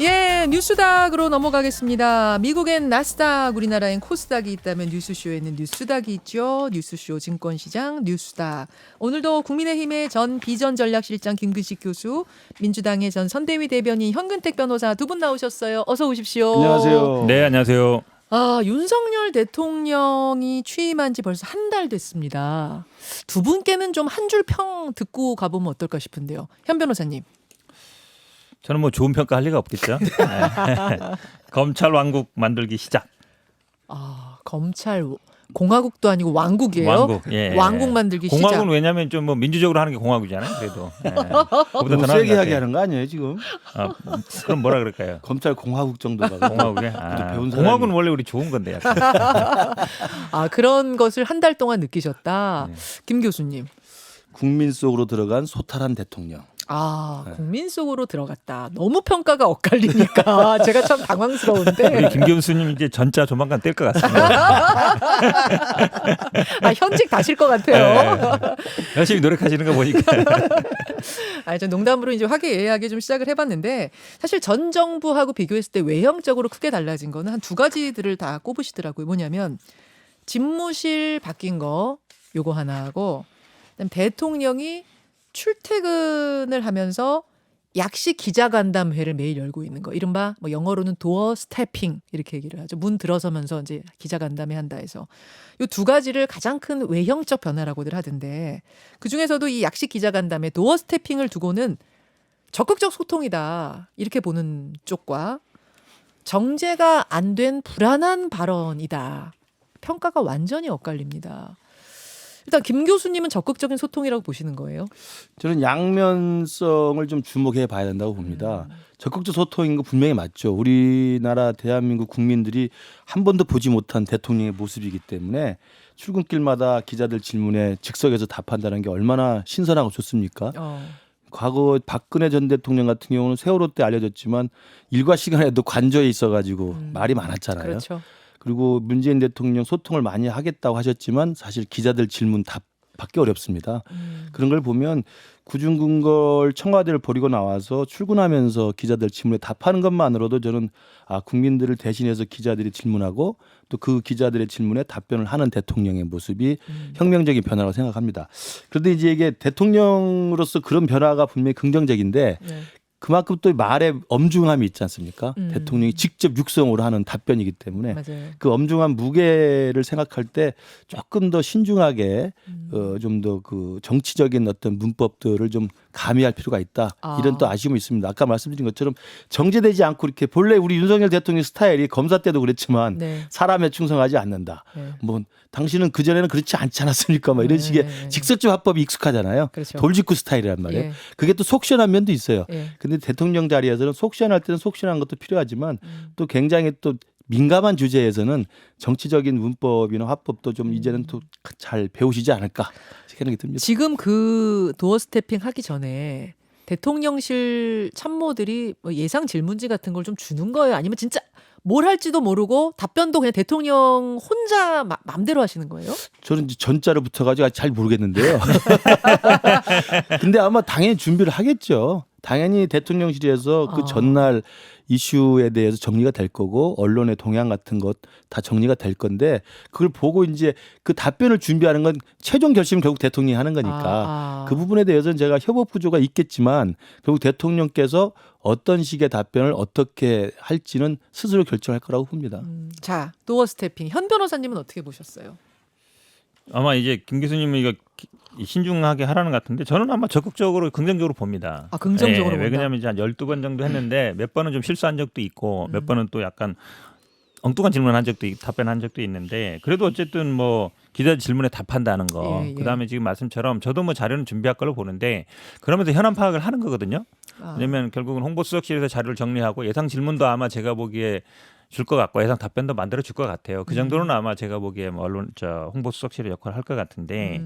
예, 뉴스닥으로 넘어가겠습니다. 미국엔 나스닥, 우리나라엔 코스닥이 있다면 뉴스쇼에는 뉴스닥이 있죠. 뉴스쇼 증권시장 뉴스닥. 오늘도 국민의힘의 전 비전전략실장 김근식 교수, 민주당의 전 선대위 대변인 현근택 변호사 두 분 나오셨어요. 어서 오십시오. 안녕하세요. 네, 안녕하세요. 윤석열 대통령이 취임한 지 벌써 한 달 됐습니다. 두 분께는 좀 한 줄 평 듣고 가보면 어떨까 싶은데요. 현 변호사님. 저는 뭐 좋은 평가 할 리가 없겠죠. 네. 검찰 왕국 만들기 시작. 검찰 공화국도 아니고 왕국이에요. 왕국. 예. 왕국 만들기 시작. 공화국은 왜냐하면 좀 뭐 민주적으로 하는 게 공화국이잖아요. 그래도. 예. 그보다 너무 더 세게 나은 하게 것 하는 거 아니에요 지금? 같아요. 검찰 뭐라 그럴까요? 검찰 공화국 정도가. 공화국에. 배운 사람이- 공화국은 원래 우리 좋은 건데. 약간. 그런 것을 한 달 동안 느끼셨다. 네. 김 교수님. 국민 속으로 들어간 소탈한 대통령. 국민 속으로 들어갔다. 너무 평가가 엇갈리니까 제가 참 우리 당황스러운데. 김 교수님 이제 전자 조만간 뗄 것 같습니다. 현직 다실 것 같아요. 네. 열심히 노력하시는 거 보니까. 저 농담으로 이제 화기애애하게 좀 시작을 해봤는데 사실 전 정부하고 비교했을 때 외형적으로 크게 달라진 거는 한 두 가지들을 다 꼽으시더라고요. 뭐냐면 집무실 바뀐 거 요거 하나하고 그다음 대통령이 출퇴근을 하면서 약식 기자간담회를 매일 열고 있는 거. 이른바 뭐 영어로는 도어 스태핑 이렇게 얘기를 하죠. 문 들어서면서 이제 기자간담회 한다 해서 이 두 가지를 가장 큰 외형적 변화라고들 하던데 그중에서도 이 약식 기자간담회 도어 스태핑을 두고는 적극적 소통이다 이렇게 보는 쪽과 정제가 안 된 불안한 발언이다. 평가가 완전히 엇갈립니다. 일단 김 교수님은 적극적인 소통이라고 보시는 거예요? 저는 양면성을 좀 주목해 봐야 된다고 봅니다. 적극적 소통인 거 분명히 맞죠. 우리나라 대한민국 국민들이 한 번도 보지 못한 대통령의 모습이기 때문에 출근길마다 기자들 질문에 즉석에서 답한다는 게 얼마나 신선하고 좋습니까? 과거 박근혜 전 대통령 같은 경우는 세월호 때 알려졌지만 일과 시간에도 관저에 있어가지고 말이 많았잖아요. 그렇죠. 그리고 문재인 대통령 소통을 많이 하겠다고 하셨지만 사실 기자들 질문 답 받기 어렵습니다. 그런 걸 보면 구중궁궐 청와대를 버리고 나와서 출근하면서 기자들 질문에 답하는 것만으로도 저는 국민들을 대신해서 기자들이 질문하고 또 그 기자들의 질문에 답변을 하는 대통령의 모습이 혁명적인 변화라고 생각합니다. 그런데 이제 이게 대통령으로서 그런 변화가 분명히 긍정적인데 네. 그만큼 또 말에 엄중함이 있지 않습니까? 대통령이 직접 육성으로 하는 답변이기 때문에 맞아요. 그 엄중한 무게를 생각할 때 조금 더 신중하게 좀 더 그 정치적인 어떤 문법들을 좀 가미할 필요가 있다. 이런 또 아쉬움이 있습니다. 아까 말씀드린 것처럼 정제되지 않고 이렇게 본래 우리 윤석열 대통령 스타일이 검사 때도 그랬지만 네. 사람에 충성하지 않는다. 네. 뭐 당신은 그 전에는 그렇지 않지 않았습니까? 막 이런 식의 직설적 화법이 익숙하잖아요. 그렇죠. 돌직구 스타일이란 말이에요. 예. 그게 또 속 시원한 면도 있어요. 예. 근데 대통령 자리에서는 속 시원할 때는 속 시원한 것도 필요하지만 또 굉장히 또 민감한 주제에서는 정치적인 문법이나 화법도 좀 이제는 또 잘 배우시지 않을까 생각이 듭니다. 지금 그 도어 스태핑 하기 전에 대통령실 참모들이 뭐 예상 질문지 같은 걸 좀 주는 거예요? 아니면 진짜 뭘 할지도 모르고 답변도 그냥 대통령 혼자 마음대로 하시는 거예요? 저는 이제 전자로 붙어가지고 잘 모르겠는데요. 근데 아마 당연히 준비를 하겠죠. 당연히 대통령실에서 그 전날 이슈에 대해서 정리가 될 거고 언론의 동향 같은 것 다 정리가 될 건데 그걸 보고 이제 그 답변을 준비하는 건 최종 결심은 결국 대통령이 하는 거니까 그 부분에 대해서는 제가 협업 구조가 있겠지만 결국 대통령께서 어떤 식의 답변을 어떻게 할지는 스스로 결정할 거라고 봅니다. 자, 도어 스태핑. 현 변호사님은 어떻게 보셨어요? 아마 이제 김 교수님은 이거 신중하게 하라는 것 같은데 저는 아마 적극적으로 긍정적으로 봅니다. 긍정적으로 본다. 왜냐하면 이제 한 12번 정도 했는데 몇 번은 좀 실수한 적도 있고 몇 번은 또 약간 엉뚱한 질문한 적도 답변한 적도 있는데 그래도 어쨌든 뭐 기자 질문에 답한다는 거 예. 그다음에 지금 말씀처럼 저도 뭐 자료는 준비할 걸로 보는데 그러면서 현안 파악을 하는 거거든요. 왜냐하면 결국은 홍보수석실에서 자료를 정리하고 예상 질문도 아마 제가 보기에 줄 것 같고 예상 답변도 만들어 줄 것 같아요. 그 정도는 아마 제가 보기에 뭐 언론 홍보수석실의 역할을 할 것 같은데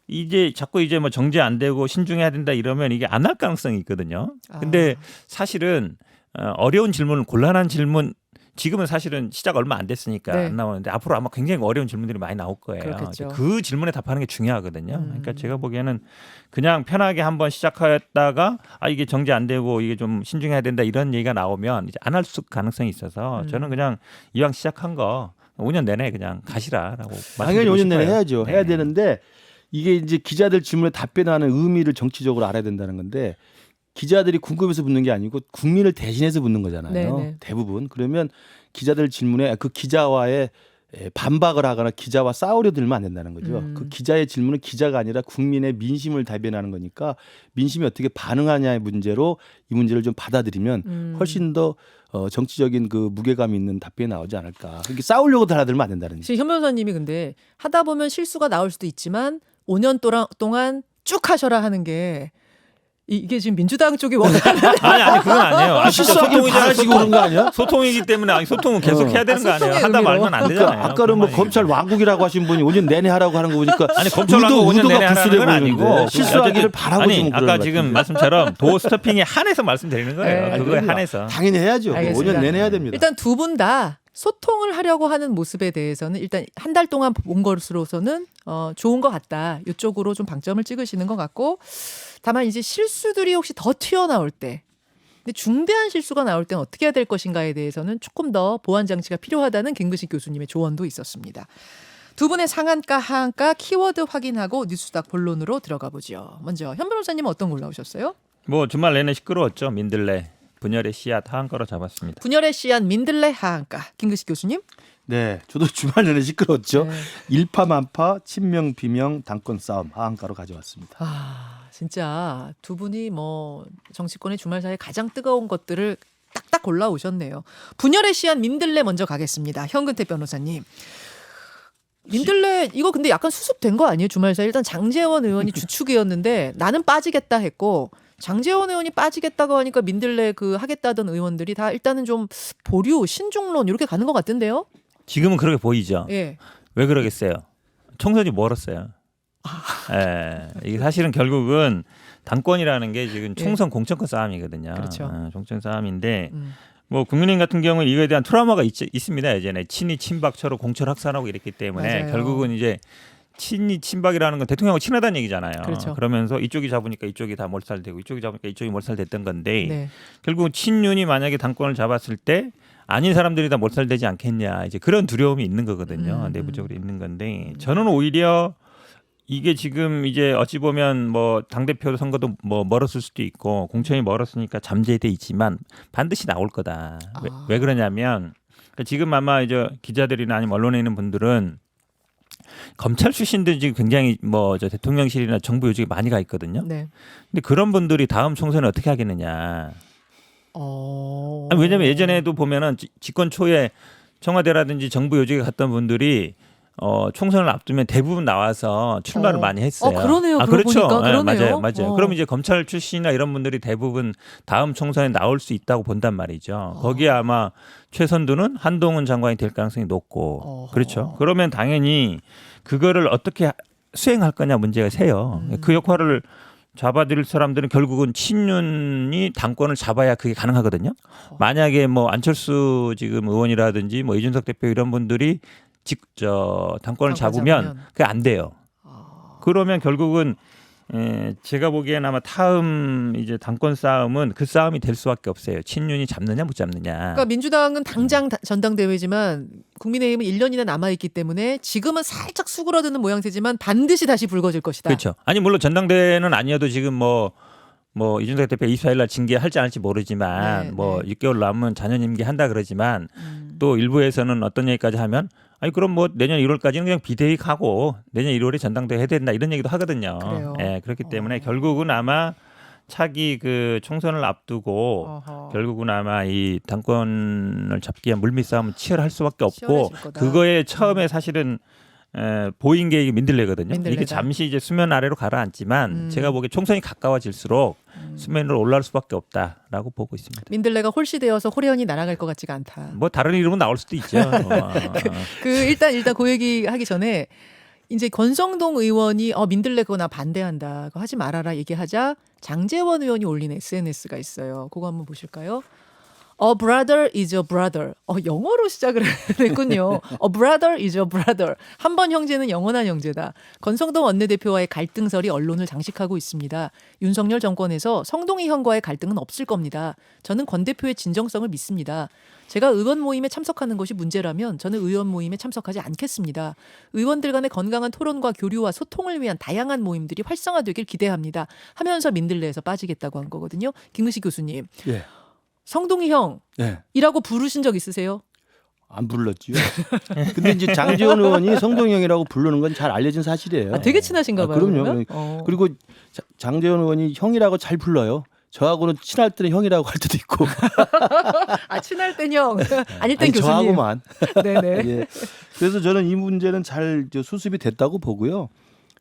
이제 자꾸 이제 뭐 정제 안 되고 신중해야 된다 이러면 이게 안 할 가능성이 있거든요. 근데 사실은 어려운 질문, 곤란한 질문 지금은 사실은 시작 얼마 안 됐으니까 네. 안 나오는데 앞으로 아마 굉장히 어려운 질문들이 많이 나올 거예요. 그렇겠죠. 그 질문에 답하는 게 중요하거든요. 그러니까 제가 보기에는 그냥 편하게 한번 시작했다가 이게 정제 안 되고 이게 좀 신중해야 된다 이런 얘기가 나오면 이제 안 할 가능성이 있어서 저는 그냥 이왕 시작한 거 5년 내내 그냥 가시라라고 당연히 말씀드리고 5년 내내 싶어요. 해야죠. 네. 해야 되는데 이게 이제 기자들 질문에 답변하는 의미를 정치적으로 알아야 된다는 건데 기자들이 궁금해서 묻는 게 아니고 국민을 대신해서 묻는 거잖아요. 네네. 대부분. 그러면 기자들 질문에 그 기자와의 반박을 하거나 기자와 싸우려 들면 안 된다는 거죠. 그 기자의 질문은 기자가 아니라 국민의 민심을 대변하는 거니까 민심이 어떻게 반응하냐의 문제로 이 문제를 좀 받아들이면 훨씬 더 정치적인 그 무게감 있는 답변이 나오지 않을까. 그렇게 싸우려고 달아들면 안 된다는 거죠. 지금 현 변호사님이 근데 하다 보면 실수가 나올 수도 있지만 5년 동안 쭉 하셔라 하는 게 이게 지금 민주당 쪽이 원하는 아니 그건 아니에요. 진짜 실수하기를 바라시고 그런 거 아니야? 소통이기 때문에 소통은 계속 해야 되는 거 아니에요. 소통의 하다 의미로. 말면 안 되잖아요. 아까는 뭐 그런 검찰 왕국이라고 하신 분이 5년 내내 하라고 하는 거 보니까 아니 검찰 왕국 5년 내내 하라는 불순해 건 아니고 보이는데 실수하기를 어쨌든 바라고 아니 좀 아까 그러는 지금 것 말씀처럼 도어 스토핑에 한해서 말씀드리는 거예요. 네, 그거에 그럼요. 한해서. 당연히 해야죠. 알겠습니다. 5년 내내 해야 됩니다. 일단 두 분 다 소통을 하려고 하는 모습에 대해서는 일단 한 달 동안 본 것으로서는 좋은 것 같다. 이쪽으로 좀 방점을 찍으시는 것 같고 다만 이제 실수들이 혹시 더 튀어나올 때 근데 중대한 실수가 나올 때는 어떻게 해야 될 것인가에 대해서는 조금 더 보완 장치가 필요하다는 김근식 교수님의 조언도 있었습니다. 두 분의 상한가 하한가 키워드 확인하고 뉴스닥 본론으로 들어가 보죠. 먼저 현 변호사님은 어떤 걸 나오셨어요? 뭐 주말 내내 시끄러웠죠. 민들레 분열의 씨앗 하한가로 잡았습니다. 분열의 씨앗 민들레 하한가 김근식 교수님? 네, 저도 주말 내내 시끄러웠죠. 네. 일파만파 친명 비명 당권 싸움 하한가로 가져왔습니다. 진짜 두 분이 뭐 정치권의 주말 사이에 가장 뜨거운 것들을 딱딱 골라 오셨네요. 분열의 씨앗 민들레 먼저 가겠습니다. 현근택 변호사님. 민들레 이거 근데 약간 수습된 거 아니에요? 주말 사이 일단 장제원 의원이 주축이었는데 나는 빠지겠다 했고 장제원 의원이 빠지겠다고 하니까 민들레 그 하겠다던 의원들이 다 일단은 좀 보류 신중론 이렇게 가는 것 같은데요? 지금은 그렇게 보이죠. 예. 왜 그러겠어요? 총선이 멀었어요. 예, 이게 사실은 결국은 당권이라는 게 지금 총선 공천권 싸움이거든요. 그렇죠. 총선 싸움인데 음. 뭐 국민의힘 같은 경우는 이거에 대한 트라우마가 있습니다. 예전에 친이 친박처로 공천 확산하고 이랬기 때문에 맞아요. 결국은 이제 친이 친박이라는 건 대통령하고 친하다는 얘기잖아요. 그렇죠. 그러면서 이쪽이 잡으니까 이쪽이 다 몰살되고 이쪽이 잡으니까 이쪽이 몰살됐던 건데 네. 결국은 친윤이 만약에 당권을 잡았을 때 아닌 사람들이 다 몰살되지 않겠냐 이제 그런 두려움이 있는 거거든요. 내부적으로 있는 건데 저는 오히려 이게 지금 이제 어찌 보면 뭐 당대표 선거도 뭐 멀었을 수도 있고 공천이 멀었으니까 잠재돼 있지만 반드시 나올 거다. 왜 그러냐면 지금 아마 이제 기자들이나 아니면 언론에 있는 분들은 검찰 출신들이 지금 굉장히 뭐 저 대통령실이나 정부 요직에 많이 가 있거든요. 네. 근데 그런 분들이 다음 총선에 어떻게 하겠느냐. 아니, 왜냐면 예전에도 보면은 집권 초에 청와대라든지 정부 요직에 갔던 분들이 총선을 앞두면 대부분 나와서 출마를 많이 했어요. 그러네요. 그렇죠. 보니까 네, 그러네요. 맞아요. 그럼 이제 검찰 출신이나 이런 분들이 대부분 다음 총선에 나올 수 있다고 본단 말이죠. 거기에 아마 최선두는 한동훈 장관이 될 가능성이 높고 그렇죠. 그러면 당연히 그거를 어떻게 수행할 거냐 문제가 세요. 그 역할을 잡아들일 사람들은 결국은 친윤이 당권을 잡아야 그게 가능하거든요. 만약에 뭐 안철수 지금 의원이라든지 뭐 이준석 대표 이런 분들이 당권을 잡으면 그게 안 돼요. 그러면 결국은 제가 보기엔 아마 다음 이제 당권 싸움은 그 싸움이 될 수밖에 없어요. 친윤이 잡느냐 못 잡느냐. 그러니까 민주당은 당장 전당대회지만 국민의힘은 1년이나 남아 있기 때문에 지금은 살짝 수그러드는 모양새지만 반드시 다시 불거질 것이다. 그렇죠. 아니 물론 전당대회는 아니어도 지금 뭐 이준석 대표 24일 날 징계할지 안 할지 모르지만 뭐 6개월 남은 자녀 임기한다 그러지만 또 일부에서는 어떤 얘기까지 하면 아니 그럼 뭐 내년 1월까지는 그냥 비대위 가고 내년 1월에 전당대회 해야 된다 이런 얘기도 하거든요. 그래요. 예, 그렇기 때문에 결국은 아마 차기 그 총선을 앞두고 결국은 아마 이 당권을 잡기 위한 물밑 싸움은 치열할 수밖에 없고 그거에 처음에 사실은 보인 게 민들레거든요. 민들레다. 이게 잠시 이제 수면 아래로 가라앉지만 제가 보기에 총선이 가까워질수록 수면으로 올라올 수밖에 없다라고 보고 있습니다. 민들레가 홀씨되어서 호련히 날아갈 것 같지가 않다. 뭐 다른 이름은 나올 수도 있죠. 일단 그 얘기 하기 전에 이제 권성동 의원이 민들레 그거 나 반대한다. 그거 하지 말아라 얘기하자 장제원 의원이 올린 SNS가 있어요. 그거 한번 보실까요? A brother is a brother. 영어로 시작을 했군요. A brother is a brother. 한 번 형제는 영원한 형제다. 권성동 원내대표와의 갈등설이 언론을 장식하고 있습니다. 윤석열 정권에서 성동희 형과의 갈등은 없을 겁니다. 저는 권 대표의 진정성을 믿습니다. 제가 의원 모임에 참석하는 것이 문제라면 저는 의원 모임에 참석하지 않겠습니다. 의원들 간의 건강한 토론과 교류와 소통을 위한 다양한 모임들이 활성화되길 기대합니다. 하면서 민들레에서 빠지겠다고 한 거거든요. 김근식 교수님. 예. 성동희 형이라고 부르신 적 있으세요? 안 불렀지요. 근데 이제 장제원 의원이 성동희 형이라고 부르는 건 잘 알려진 사실이에요. 되게 친하신가 봐요. 그럼요. 그리고 장제원 의원이 형이라고 잘 불러요. 저하고는 친할 때는 형이라고 할 때도 있고. 친할 땐 형, 아닐 땐 교수님. 저하고만. 네네. 예. 그래서 저는 이 문제는 잘 수습이 됐다고 보고요.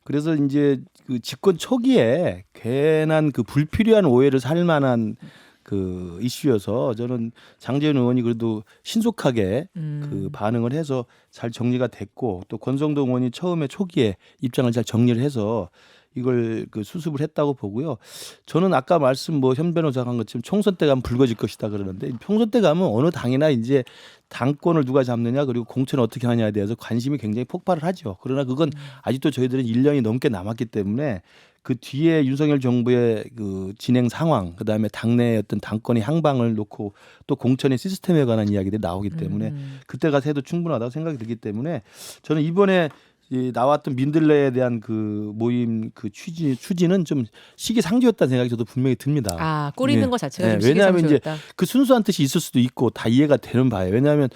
그래서 이제 그 집권 초기에 괜한 그 불필요한 오해를 살 만한 그 이슈여서 저는 장제원 의원이 그래도 신속하게 그 반응을 해서 잘 정리가 됐고 또 권성동 의원이 처음에 초기에 입장을 잘 정리를 해서 이걸 그 수습을 했다고 보고요. 저는 아까 말씀 현 변호사가 한 것처럼 총선 때 가면 붉어질 것이다 그러는데 총선 때 가면 어느 당이나 이제 당권을 누가 잡느냐 그리고 공천을 어떻게 하냐에 대해서 관심이 굉장히 폭발을 하죠. 그러나 그건 아직도 저희들은 1년이 넘게 남았기 때문에 그 뒤에 윤석열 정부의 그 진행 상황, 그다음에 당내의 어떤 당권의 향방을 놓고 또 공천의 시스템에 관한 이야기들이 나오기 때문에 그때 가서 해도 충분하다고 생각이 들기 때문에 저는 이번에 나왔던 민들레에 대한 그 모임 그 추진은 좀 시기상조였다는 생각이 저도 분명히 듭니다. 꼬리는 것 자체가 좀 왜냐하면 시기상조였다. 이제 그 순수한 뜻이 있을 수도 있고 다 이해가 되는 바예요. 왜냐하면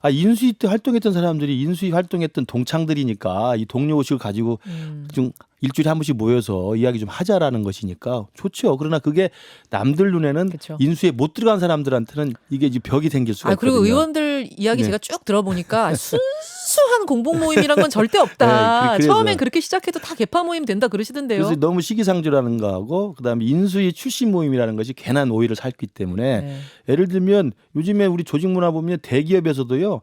인수위 때 활동했던 사람들이 인수위 활동했던 동창들이니까 이 동료 의식을 가지고 좀 일주일에 한 번씩 모여서 이야기 좀 하자라는 것이니까 좋죠. 그러나 그게 남들 눈에는 그쵸. 인수위에 못 들어간 사람들한테는 이게 이제 벽이 생길 수가 있거든요. 그리고 의원들 이야기 제가 쭉 들어보니까 순수한 공복 모임이란 건 절대 없다. 그래서. 처음엔 그렇게 시작해도 다 개파 모임 된다 그러시던데요. 그래서 너무 시기상조라는 거하고 그다음에 인수위 출신 모임이라는 것이 괜한 오해를 샀기 때문에 예를 들면 요즘에 우리 조직 문화 보면 대기업에서도요.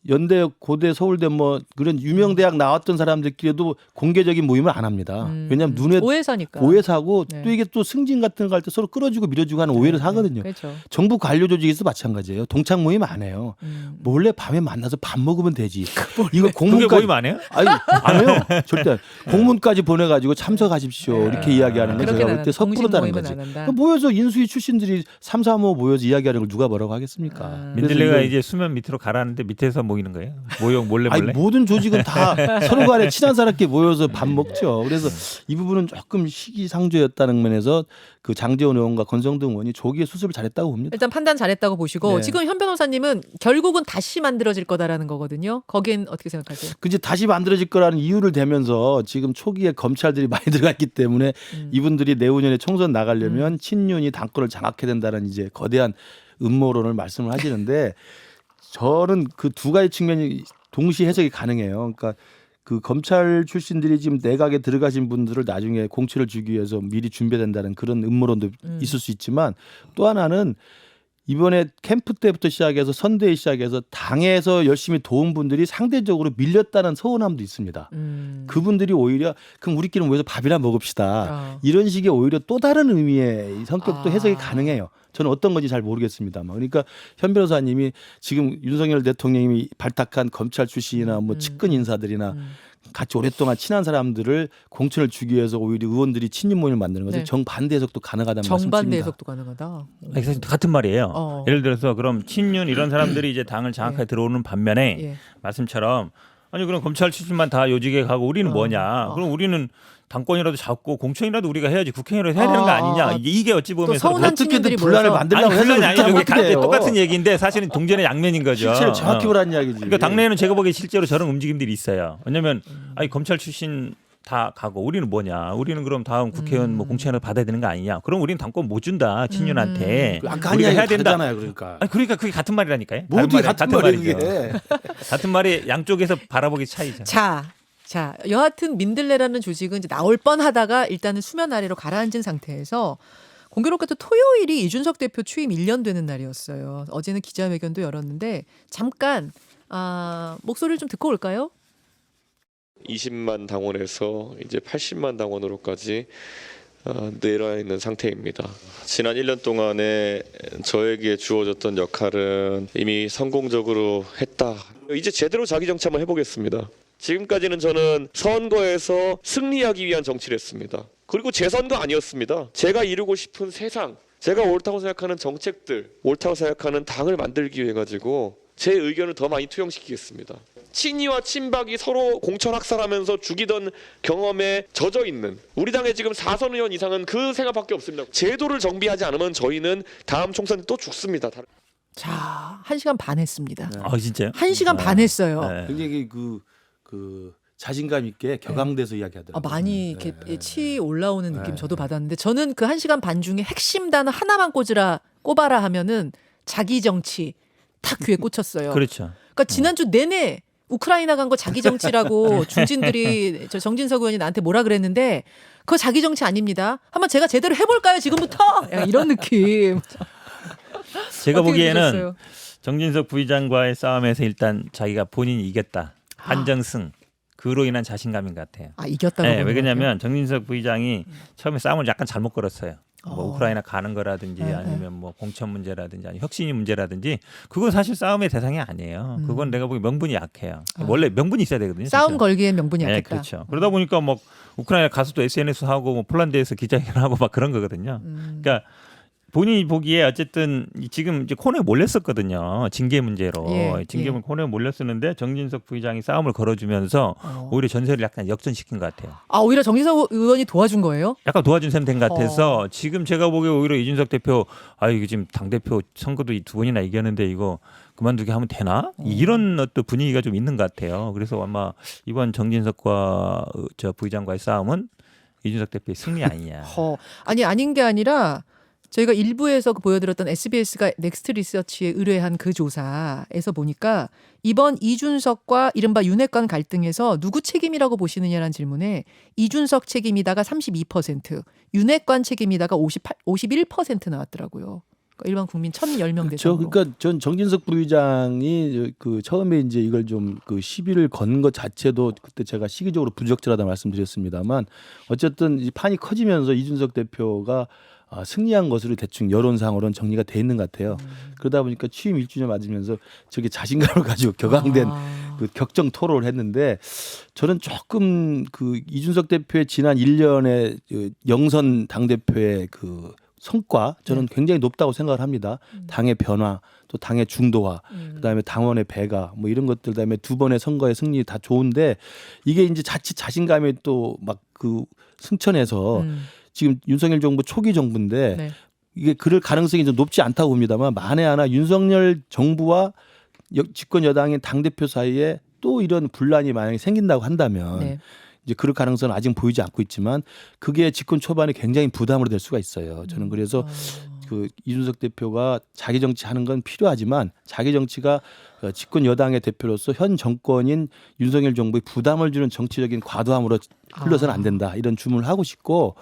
연대, 고대, 서울대 그런 유명 대학 나왔던 사람들끼리도 공개적인 모임을 안 합니다. 왜냐하면 눈에 오해 사니까. 오해 사고 또 이게 또 승진 같은 거 할 때 서로 끌어주고 밀어주고 하는 오해를 사거든요. 그렇죠. 정부 관료 조직에서 마찬가지예요. 동창 모임 안 해요. 몰래 밤에 만나서 밥 먹으면 되지. 이거 그게 공문까지 모임 안 해요? 안 해요. 절대. 공문까지 보내가지고 참석하십시오. 이렇게 이야기하는 거 제가 볼 때 섣부르다는 거지. 모여서 인수위 출신들이 3, 4, 5 모여서 이야기하는 걸 누가 뭐라고 하겠습니까? 민들레가 이제 수면 밑으로 가라앉는데 밑에서 모이는 거예요. 모형 몰래. 모든 조직은 다 서로 간에 친한 사람끼리 모여서 밥 먹죠. 그래서 이 부분은 조금 시기상조였다는 면에서 그 장제원 의원과 권성동 의원이 조기에 수습을 잘했다고 봅니다. 일단 판단 잘했다고 보시고 네. 지금 현 변호사님은 결국은 다시 만들어질 거다라는 거거든요. 거긴 어떻게 생각하세요? 그지 다시 만들어질 거라는 이유를 대면서 지금 초기에 검찰들이 많이 들어갔기 때문에 이분들이 내후년에 총선 나가려면 친윤이 당권을 장악해야 된다는 이제 거대한 음모론을 말씀을 하시는데 저는 그 두 가지 측면이 동시에 해석이 가능해요. 그러니까 그 검찰 출신들이 지금 내각에 들어가신 분들을 나중에 공천을 주기 위해서 미리 준비된다는 그런 음모론도 있을 수 있지만 또 하나는 이번에 캠프 때부터 시작해서 선대에 시작해서 당에서 열심히 도운 분들이 상대적으로 밀렸다는 서운함도 있습니다. 그분들이 오히려 그럼 우리끼리 모여서 밥이나 먹읍시다. 이런 식의 오히려 또 다른 의미의 성격도 해석이 가능해요. 저는 어떤 건지 잘 모르겠습니다만. 그러니까 현 변호사님이 지금 윤석열 대통령이 발탁한 검찰 출신이나 측근 인사들이나 같이 오랫동안 친한 사람들을 공천을 주기 위해서 오히려 의원들이 친윤 모임을 만드는 것은 정반대 해석도 가능하다는 말씀입니다. 정반대 해석도 가능하다. 사실 같은 말이에요. 예를 들어서 그럼 친윤 이런 사람들이 이제 당을 장악해 들어오는 반면에 말씀처럼 아니 그럼 검찰 출신만 다 요직에 가고 우리는 뭐냐? 그럼 우리는 당권이라도 잡고 공천이라도 우리가 해야지 국회의원이라도 해야 되는 거 아니냐? 이게 어찌 보면 어떻게든 분란을 만들려고 해서 분란이 아니라 똑같은 얘기인데 사실은 동전의 양면인 거죠. 실체를 정확히 보라는 이야기지. 그러니까 당내에는 제가 보기에 실제로 저런 움직임들이 있어요. 왜냐하면 아니 검찰 출신 다 가고 우리는 뭐냐? 우리는 그럼 다음 국회의원 공천을 받아야 되는 거 아니냐? 그럼 우리는 당권 못 준다 친윤한테. 아까 우리가 해야 된다. 그러니까. 그러니까 그게 같은 말이라니까요. 모두 같은 말이죠. 같은 말이 양쪽에서 바라보기 차이죠. 자, 여하튼 민들레라는 조직은 이제 나올 뻔하다가 일단은 수면 아래로 가라앉은 상태에서 공교롭게도 토요일이 이준석 대표 취임 1년 되는 날이었어요. 어제는 기자회견도 열었는데 잠깐 목소리를 좀 듣고 올까요? 20만 당원에서 이제 80만 당원으로까지 내려 있는 상태입니다. 지난 1년 동안에 저에게 주어졌던 역할은 이미 성공적으로 했다. 이제 제대로 자기 정치 한번 해보겠습니다. 지금까지는 저는 선거에서 승리하기 위한 정치를 했습니다. 그리고 제 선거 아니었습니다. 제가 이루고 싶은 세상, 제가 옳다고 생각하는 정책들, 옳다고 생각하는 당을 만들기 위해 가지고 제 의견을 더 많이 투영시키겠습니다. 친이와 친박이 서로 공천학살하면서 죽이던 경험에 젖어 있는 우리 당의 지금 4선 의원 이상은 그 생각밖에 없습니다. 제도를 정비하지 않으면 저희는 다음 총선 또 죽습니다. 자, 1시간 반 했습니다. 아 진짜요? 1시간 반 했어요. 네. 굉장히 그 자신감 있게 격앙돼서 이야기하더라고요. 많이 이렇게 네. 치 올라오는 느낌 네. 저도 받았는데 저는 그 1시간 반 중에 핵심 단어 하나만 꼽아라 하면은 자기 정치 딱 귀에 꽂혔어요. 그렇죠. 그러니까 지난주 내내 우크라이나 간 거 자기 정치라고 중진들이 저 정진석 의원이 나한테 뭐라 그랬는데 그거 자기 정치 아닙니다. 한번 제가 제대로 해볼까요 지금부터? 약간 이런 느낌. 제가 어떻게 보기에는 들으셨어요? 정진석 부의장과의 싸움에서 일단 자기가 본인이 이겼다. 한정승. 그로 인한 자신감인 것 같아요. 아 이겼다고. 네, 보는 왜냐하면 정진석 부의장이 처음에 싸움을 약간 잘못 걸었어요. 뭐 우크라이나 가는 거라든지 네, 아니면 뭐 공천 문제라든지 아니면 혁신이 문제라든지 그건 사실 싸움의 대상이 아니에요. 그건 내가 보기 명분이 약해요. 원래 명분이 있어야 되거든요. 싸움 진짜. 걸기엔 명분이 네, 약했다. 그렇죠. 그러다 보니까 뭐 우크라이나 가서도 SNS 하고 뭐 폴란드에서 기자회견하고 막 그런 거거든요. 그러니까 본인이 보기에 어쨌든 지금 이제 코너에 몰렸었거든요. 징계 문제로. 예, 징계 예. 코너에 몰렸었는데 정진석 부의장이 싸움을 걸어주면서 오히려 전세를 약간 역전시킨 것 같아요. 아 오히려 정진석 의원이 도와준 거예요? 약간 도와준 셈 된 것 같아서 지금 제가 보기에 오히려 이준석 대표 이거 지금 당대표 선거도 2번이나 이겼는데 이거 그만두게 하면 되나? 이런 어떤 분위기가 좀 있는 것 같아요. 그래서 아마 이번 정진석과 저 부의장과의 싸움은 이준석 대표의 승리 아니냐. 아니 아닌 게 아니라 저희가 일부에서 보여드렸던 SBS가 넥스트 리서치에 의뢰한 그 조사에서 보니까 이번 이준석과 이른바 윤핵관 갈등에서 누구 책임이라고 보시느냐라는 질문에 이준석 책임이다가 32%, 윤핵관 책임이다가 51% 나왔더라고요. 그러니까 일반 국민 1,010명 그렇죠. 대상으로. 그러니까 전 정진석 부의장이 그 처음에 이제 이걸 좀 그 시비를 건 것 자체도 그때 제가 시기적으로 부적절하다 말씀드렸습니다만 어쨌든 이 판이 커지면서 이준석 대표가 승리한 것으로 대충 여론상으로는 정리가 돼 있는 것 같아요. 그러다 보니까 취임 1주년 맞으면서 저게 자신감을 가지고 격앙된 그 격정 토론을 했는데 저는 조금 그 이준석 대표의 지난 1년의 그 영선 당대표의 그 성과 저는 굉장히 높다고 생각을 합니다. 당의 변화, 또 당의 중도화, 그다음에 당원의 배가 뭐 이런 것들, 그다음에 2번의 선거의 승리 다 좋은데 이게 이제 자칫 자신감이 또 막 그 승천해서 지금 윤석열 정부 초기 정부인데 네. 이게 그럴 가능성이 좀 높지 않다고 봅니다만 만에 하나 윤석열 정부와 집권 여당의 당대표 사이에 또 이런 분란이 만약에 생긴다고 한다면 네. 이제 그럴 가능성은 아직 보이지 않고 있지만 그게 집권 초반에 굉장히 부담으로 될 수가 있어요. 저는 그래서 그 이준석 대표가 자기 정치하는 건 필요하지만 자기 정치가 집권 여당의 대표로서 현 정권인 윤석열 정부에 부담을 주는 정치적인 과도함으로 흘러서는 안 된다. 이런 주문을 하고 싶고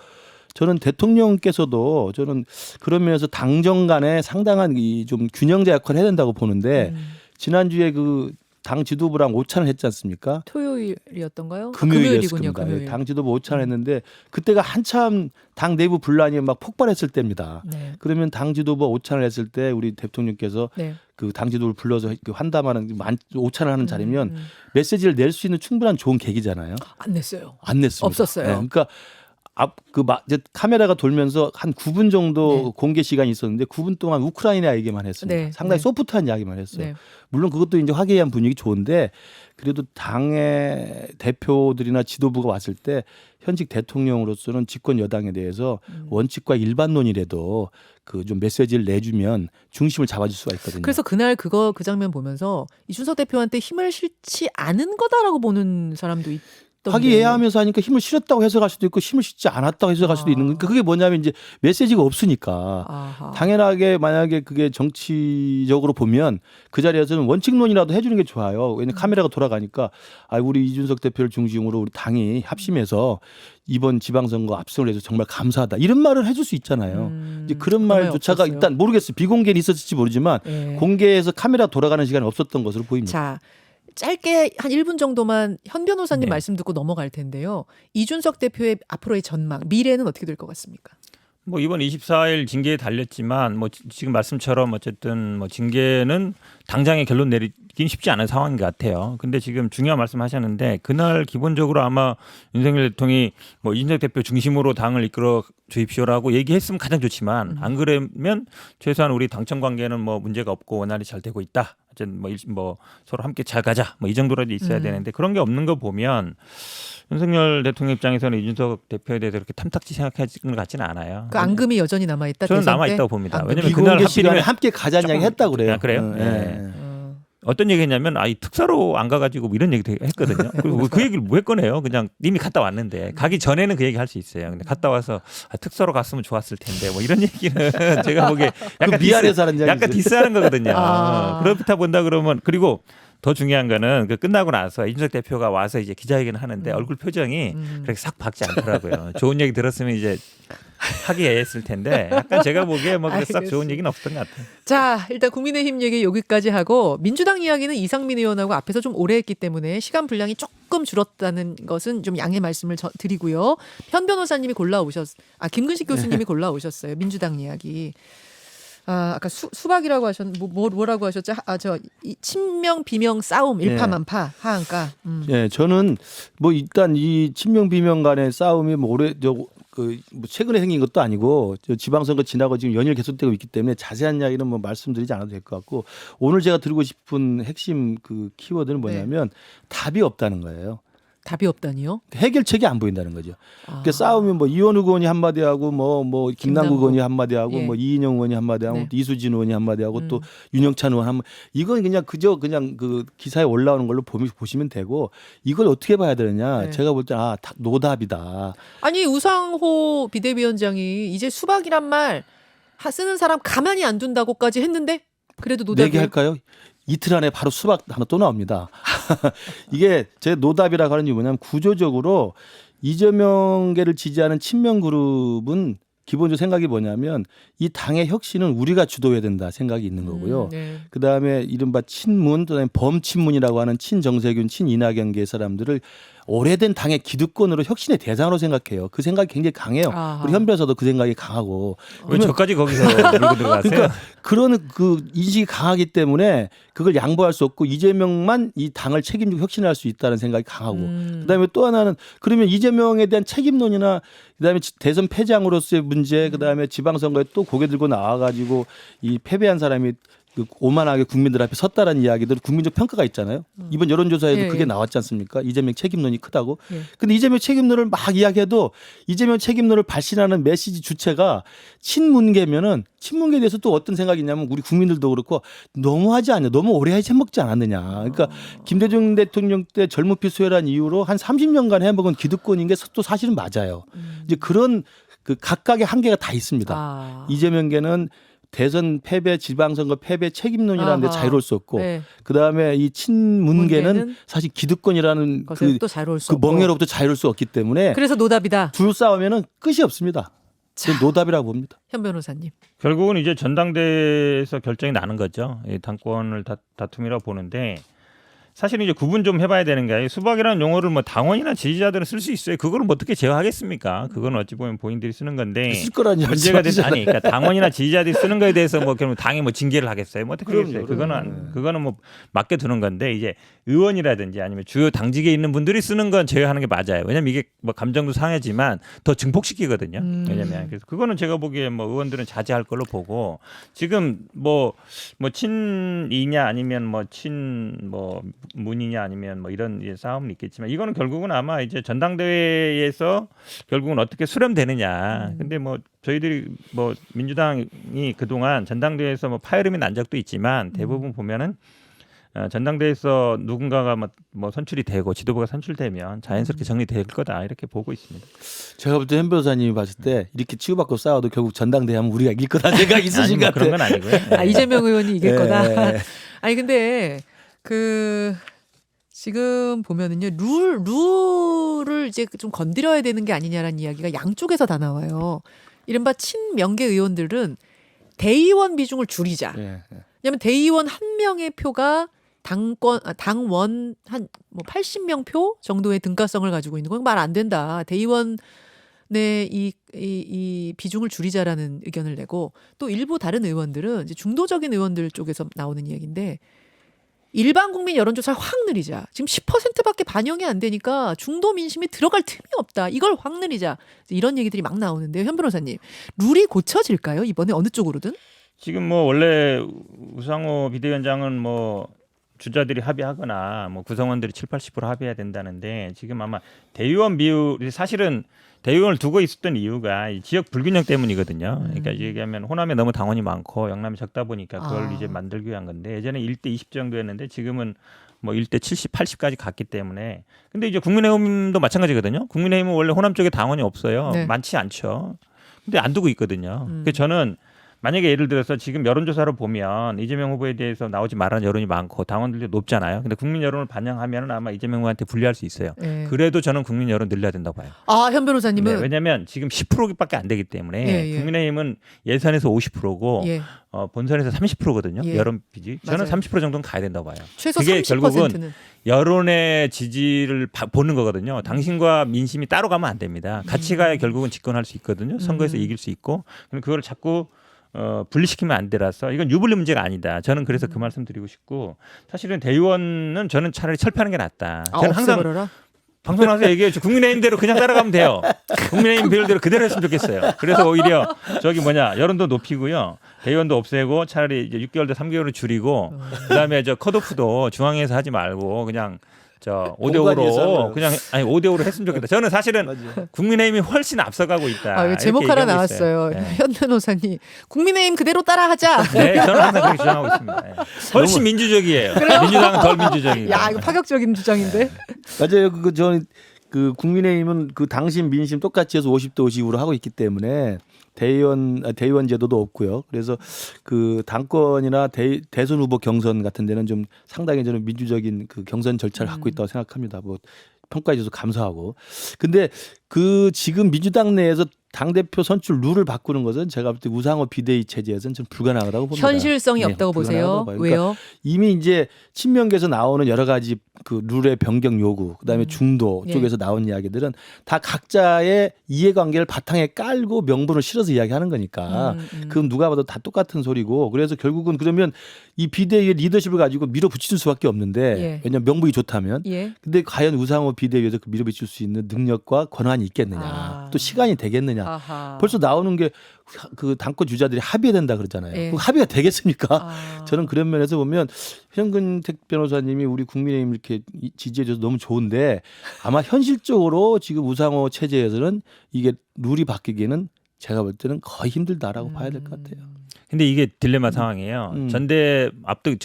저는 대통령께서도 저는 그런 면에서 당정 간에 상당한 이 좀 균형자 역할을 해야 된다고 보는데 지난주에 그 당 지도부랑 오찬을 했지 않습니까? 토요일이었던가요? 금요일이었습니다. 금요일. 당 지도부 오찬을 했는데 그때가 한참 당 내부 분란이 막 폭발했을 때입니다. 네. 그러면 당 지도부 오찬을 했을 때 우리 대통령께서 네. 그 당 지도부를 불러서 그 환담하는 오찬을 하는 자리면 메시지를 낼 수 있는 충분한 좋은 계기잖아요. 안 냈어요. 안 냈습니다. 없었어요. 네, 그러니까 이제 카메라가 돌면서 한 9분 정도 네. 공개 시간이 있었는데 9분 동안 우크라이나 얘기만 했습니다. 네. 상당히 네. 소프트한 이야기만 했어요. 네. 물론 그것도 이제 화기애애한 분위기 좋은데 그래도 당의 대표들이나 지도부가 왔을 때 현직 대통령으로서는 집권 여당에 대해서 원칙과 일반론이라도 그 좀 메시지를 내주면 중심을 잡아줄 수가 있거든요. 그래서 그날 그 장면 보면서 이준석 대표한테 힘을 실지 않은 거다라고 보는 사람도 있던데. 화기애애하면서 하니까 힘을 실었다고 해석할 수도 있고 힘을 실지 않았다고 해석할 수도 있는 거니까 그게 뭐냐면 이제 메시지가 없으니까 아하. 당연하게 만약에 그게 정치적으로 보면 그 자리에서는 원칙론이라도 해주는 게 좋아요. 왜냐하면 카메라가 돌아가니까 우리 이준석 대표를 중심으로 우리 당이 합심해서 이번 지방선거 압승을 해서 정말 감사하다 이런 말을 해줄 수 있잖아요. 이제 그런 말조차가 없었어요. 일단 모르겠어요. 비공개는 있었을지 모르지만 네. 공개해서 카메라 돌아가는 시간이 없었던 것으로 보입니다. 자, 짧게 한 1분 정도만 현 변호사님 네. 말씀 듣고 넘어갈 텐데요. 이준석 대표의 앞으로의 전망, 미래는 어떻게 될 것 같습니까? 뭐 이번 24일 징계에 달렸지만 뭐 지금 말씀처럼 어쨌든 뭐 징계는 당장에 결론 내리긴 쉽지 않은 상황인 것 같아요. 근데 지금 중요한 말씀하셨는데 그날 기본적으로 아마 윤석열 대통령이 뭐 이준석 대표 중심으로 당을 이끌어 주십시오라고 얘기했으면 가장 좋지만 안 그러면 최소한 우리 당청 관계는 뭐 문제가 없고 원활히 잘 되고 있다. 어쨌든 뭐 서로 함께 잘 가자. 뭐 이 정도라도 있어야 되는데 그런 게 없는 거 보면 윤석열 대통령 입장에서는 이준석 대표에 대해서 그렇게 탐탁지 생각하는 것 같지는 않아요. 그 앙금이 여전히 남아 있다. 저는 대선 남아 때? 있다고 봅니다. 앙금. 왜냐면 그날 비공개 시간에 하필이면 함께 가자는 이야기 했다고 그래요. 아, 그래요? 예. 네. 어떤 얘기했냐면 이 특사로 안 가가지고 뭐 이런 얘기도 했거든요. 그리고 그 얘기를 왜 꺼내요? 그냥 이미 갔다 왔는데 가기 전에는 그 얘기 할 수 있어요. 근데 갔다 와서 특사로 갔으면 좋았을 텐데 뭐 이런 얘기는 제가 보기에 약간 미안해서 하는 얘기죠. 약간 디스하는 거거든요. 아. 그렇다 본다 그러면 그리고 더 중요한 거는 그 끝나고 나서 이준석 대표가 와서 이제 기자회견을 하는데 얼굴 표정이 그렇게 싹 밝지 않더라고요. 좋은 얘기 들었으면 이제 하기 애했을 텐데 약간 제가 보기에 뭐 그렇게 싹 좋은 얘기는 없었던 것 같아요. 자, 일단 국민의힘 얘기 여기까지 하고 민주당 이야기는 이상민 의원하고 앞에서 좀 오래 했기 때문에 시간 분량이 조금 줄었다는 것은 좀 양해 말씀을 드리고요. 현 변호사님이 김근식 교수님이 골라오셨어요. 민주당 이야기. 아까 수박이라고 뭐라고 하셨죠? 이 친명 비명 싸움 일파만파 하한가. 예, 저는 뭐 일단 이 친명 비명 간의 싸움이 뭐 뭐 최근에 생긴 것도 아니고 지방선거 지나고 지금 연일 계속되고 있기 때문에 자세한 이야기는 뭐 말씀드리지 않아도 될 것 같고 오늘 제가 들고 싶은 핵심 그 키워드는 뭐냐면 답이 없다는 거예요. 답이 없다니요? 해결책이 안 보인다는 거죠. 그러니까 싸우면 뭐 이원욱 의원이 한마디 하고 뭐 김남국 의원이 한마디 하고 예. 뭐 이인영 의원이 한마디 하고 네. 또 이수진 의원이 한마디 하고 또 윤영찬 의원 한마디. 이건 그냥 그 기사에 올라오는 걸로 보시면 되고 이걸 어떻게 봐야 되느냐. 네. 제가 볼 때 노답이다. 아니 우상호 비대위원장이 이제 수박이란 말 쓰는 사람 가만히 안 둔다고까지 했는데 그래도 노답이에요. 내기할까요? 이틀 안에 바로 수박 하나 또 나옵니다. 이게 제 노답이라고 하는 이유 뭐냐면 구조적으로 이재명계를 지지하는 친명 그룹은 기본적으로 생각이 뭐냐면 이 당의 혁신은 우리가 주도해야 된다 생각이 있는 거고요. 네. 그다음에 이른바 친문, 그다음에 범친문이라고 하는 친정세균, 친이낙연계 사람들을 오래된 당의 기득권으로 혁신의 대상으로 생각해요. 그 생각이 굉장히 강해요. 아하. 우리 현 변호사도 그 생각이 강하고. 왜 저까지 거기서 밀고 들어갔어요? 그러니까 그런 그 인식이 강하기 때문에 그걸 양보할 수 없고 이재명만 이 당을 책임지고 혁신할 수 있다는 생각이 강하고 그다음에 또 하나는 그러면 이재명에 대한 책임론이나 그다음에 대선 패장으로서의 문제 그다음에 지방선거에 또 고개 들고 나와가지고 이 패배한 사람이 그 오만하게 국민들 앞에 섰다라는 이야기들 국민적 평가가 있잖아요. 이번 여론조사에도 예, 그게 예. 나왔지 않습니까? 이재명 책임론이 크다고. 예. 근데 이재명 책임론을 막 이야기해도 이재명 책임론을 발신하는 메시지 주체가 친문계면은 친문계에 대해서 또 어떤 생각이 있냐면 우리 국민들도 그렇고 너무하지 않냐. 너무 오래 해먹지 않았느냐. 그러니까 김대중 대통령 때 젊은피 수혈한 이후로 한 30년간 해먹은 기득권인 게 또 사실은 맞아요. 이제 그런 그 각각의 한계가 다 있습니다. 이재명계는 대선 패배, 지방선거 패배 책임론이라는 데 아하. 자유로울 수 없고 네. 그다음에 이 친문계는 문계는 사실 기득권이라는 것에 또 자유로울 수 그 없고. 멍에로부터 자유로울 수 없기 때문에 그래서 노답이다. 둘 싸우면은 끝이 없습니다. 저는 노답이라고 봅니다. 현 변호사님. 결국은 이제 전당대회에서 결정이 나는 거죠. 이 당권을 다툼이라고 보는데 사실은 이제 구분 좀 해봐야 되는 게 수박이라는 용어를 뭐 당원이나 지지자들은 쓸 수 있어요. 그거를 뭐 어떻게 제어하겠습니까? 그건 어찌 보면 본인들이 쓰는 건데 쓸 거라니 문제가 된 말씀하시잖아요. 아니 그러니까 당원이나 지지자들이 쓰는 거에 대해서 뭐 그러면 당이 뭐 징계를 하겠어요? 뭐 어떻게 그럼요, 하겠어요? 그럼요. 그거는 뭐 맡겨두는 건데 이제 의원이라든지 아니면 주요 당직에 있는 분들이 쓰는 건 제어하는 게 맞아요. 왜냐면 이게 뭐 감정도 상하지만 더 증폭시키거든요. 왜냐면 그래서 그거는 제가 보기에 뭐 의원들은 자제할 걸로 보고 지금 뭐 친이냐 아니면 뭐 문이냐 아니면 뭐 이런 싸움은 있겠지만 이거는 결국은 아마 이제 전당대회에서 결국은 어떻게 수렴되느냐. 근데 뭐 저희들이 뭐 민주당이 그동안 전당대회에서 뭐 파열음이 난 적도 있지만 대부분 보면은 전당대회에서 누군가가 뭐 선출이 되고 지도부가 선출되면 자연스럽게 정리될 거다 이렇게 보고 있습니다. 제가 볼 때 현 변호사님이 봤을 때 이렇게 치고받고 싸워도 결국 전당대회 하면 우리가 이길 거라는 생각이 있으신 것 아니, 뭐 같아요. 그런 건 아니고요. 이재명 의원이 이길 네. 거다. 아니 근데 지금 보면은요 룰을 이제 좀 건드려야 되는 게 아니냐라는 이야기가 양쪽에서 다 나와요. 이른바 친명계 의원들은 대의원 비중을 줄이자. 예, 예. 왜냐하면 대의원 한 명의 표가 당원 한 뭐 80명 표 정도의 등가성을 가지고 있는 건 말 안 된다. 대의원의 이 비중을 줄이자라는 의견을 내고 또 일부 다른 의원들은 이제 중도적인 의원들 쪽에서 나오는 이야기인데 일반 국민 여론조사를 확 늘리자. 지금 10%밖에 반영이 안 되니까 중도 민심이 들어갈 틈이 없다. 이걸 확 늘리자. 이런 얘기들이 막 나오는데요. 현 변호사님. 룰이 고쳐질까요? 이번에 어느 쪽으로든? 지금 뭐 원래 우상호 비대위원장은 뭐 주자들이 합의하거나 뭐 구성원들이 70-80% 합의해야 된다는데 지금 아마 대의원 비율이 사실은 대의원을 두고 있었던 이유가 이 지역 불균형 때문이거든요. 그러니까 얘기하면 호남에 너무 당원이 많고 영남이 적다 보니까 그걸 이제 만들기 위한 건데 예전에 1대 20 정도였는데 지금은 뭐 1대 70, 80까지 갔기 때문에 근데 이제 국민의힘도 마찬가지거든요. 국민의힘은 원래 호남 쪽에 당원이 없어요. 네. 많지 않죠. 근데 안 두고 있거든요. 그래서 저는 만약에 예를 들어서 지금 여론조사를 보면 이재명 후보에 대해서 나오지 말라는 여론이 많고 당원들도 높잖아요. 근데 국민 여론을 반영하면 아마 이재명 후보한테 불리할 수 있어요. 네. 그래도 저는 국민 여론 늘려야 된다고 봐요. 아, 현 변호사님은 네, 왜냐하면 지금 10%밖에 안 되기 때문에 예, 예. 국민의힘은 예산에서 50%고 예. 본선에서 30%거든요. 예. 여론 비지. 저는 맞아요. 30% 정도는 가야 된다고 봐요. 최소 그게 30%는 결국은 여론의 지지를 보는 거거든요. 당신과 민심이 따로 가면 안 됩니다. 같이 가야 결국은 집권할 수 있거든요. 선거에서 이길 수 있고. 그럼 그걸 자꾸 분리시키면 안 되라서 이건 유불리 문제가 아니다. 저는 그래서 그 말씀 드리고 싶고 사실은 대의원은 저는 차라리 철폐하는 게 낫다. 저는 항상 없애버려라. 방송 나와서 얘기해요. 국민의힘대로 그냥 따라가면 돼요. 국민의힘 비율대로 그대로 했으면 좋겠어요. 그래서 오히려 여론도 높이고요. 대의원도 없애고 차라리 이제 6개월 대 3개월을 줄이고 그다음에 컷오프도 중앙에서 하지 말고 그냥 5대5로 그냥 5대5로 했으면 좋겠다. 저는 사실은 국민의힘이 훨씬 앞서가고 있다. 아, 제목 하나 이렇게 얘기하고 나왔어요. 있어요. 네. 현 변호사님 국민의힘 그대로 따라하자. 네, 저는 항상 그렇게 주장하고 있습니다. 네. 훨씬 민주적이에요. 민주당은 덜 민주적이고. 야, 이거 파격적인 주장인데. 맞아요. 그 국민의힘은 그 당신 민심 똑같이 해서 50대 50으로 하고 있기 때문에 대의원 제도도 없고요. 그래서 그 당권이나 대선 후보 경선 같은 데는 좀 상당히 저는 민주적인 그 경선 절차를 갖고 있다고 생각합니다. 뭐 평가해 줘서 감사하고. 근데 그 지금 민주당 내에서 당대표 선출 룰을 바꾸는 것은 제가 볼 때 우상호 비대위 체제에서는 좀 불가능하다고 봅니다. 현실성이 네, 없다고 보세요. 불가능하다고 봐요. 왜요? 이미 이제 친명계에서 나오는 여러 가지 그 룰의 변경 요구, 그다음에 중도 예. 쪽에서 나온 이야기들은 다 각자의 이해관계를 바탕에 깔고 명분을 실어서 이야기하는 거니까 그건 누가 봐도 다 똑같은 소리고 그래서 결국은 그러면 이 비대위의 리더십을 가지고 밀어붙일 수밖에 없는데 예. 왜냐하면 명분이 좋다면 예. 근데 과연 우상호 비대위에서 그 밀어붙일 수 있는 능력과 권한이 있겠느냐 또 시간이 되겠느냐 아하. 벌써 나오는 게 그 당권 주자들이 합의해야 된다 그러잖아요. 예. 그 합의가 되겠습니까? 아. 저는 그런 면에서 보면 현근택 변호사님이 우리 국민의힘 이렇게 지지해줘서 너무 좋은데 아마 현실적으로 지금 우상호 체제에서는 이게 룰이 바뀌기에는 제가 볼 때는 거의 힘들다라고 봐야 될 것 같아요. 근데 이게 딜레마 상황이에요. 전대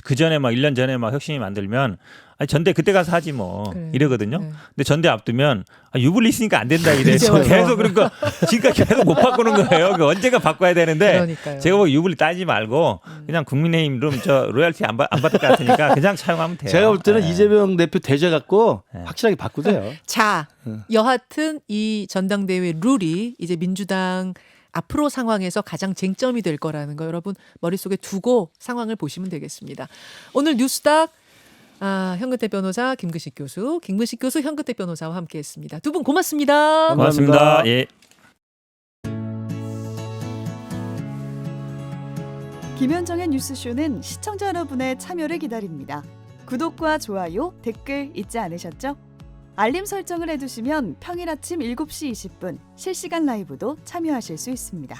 그 전에 막 1년 전에 막 혁신이 만들면 아니 전대 그때 가서 하지 뭐 그래. 이러거든요. 네. 근데 전대 앞두면 유불리 있으니까 안 된다 이래서 이제 와서. 계속 그러니까 지금까지 계속 못 바꾸는 거예요. 그 언제가 바꿔야 되는데 그러니까요. 제가 뭐 유불리 따지지 말고 그냥 국민의힘 로열티 안 받을 것 같으니까 그냥 차용하면 돼요. 제가 볼 때는 네. 이재명 대표 대제 갖고 네. 확실하게 바꾸세요. 자, 여하튼 이 전당대회 룰이 이제 민주당 앞으로 상황에서 가장 쟁점이 될 거라는 거 여러분 머릿속에 두고 상황을 보시면 되겠습니다. 오늘 뉴스닥 현근택 변호사, 김근식 교수, 현근택 변호사와 함께했습니다. 두 분 고맙습니다. 고맙습니다. 예. 김현정의 뉴스쇼는 시청자 여러분의 참여를 기다립니다. 구독과 좋아요, 댓글 잊지 않으셨죠? 알림 설정을 해두시면 평일 아침 7시 20분 실시간 라이브도 참여하실 수 있습니다.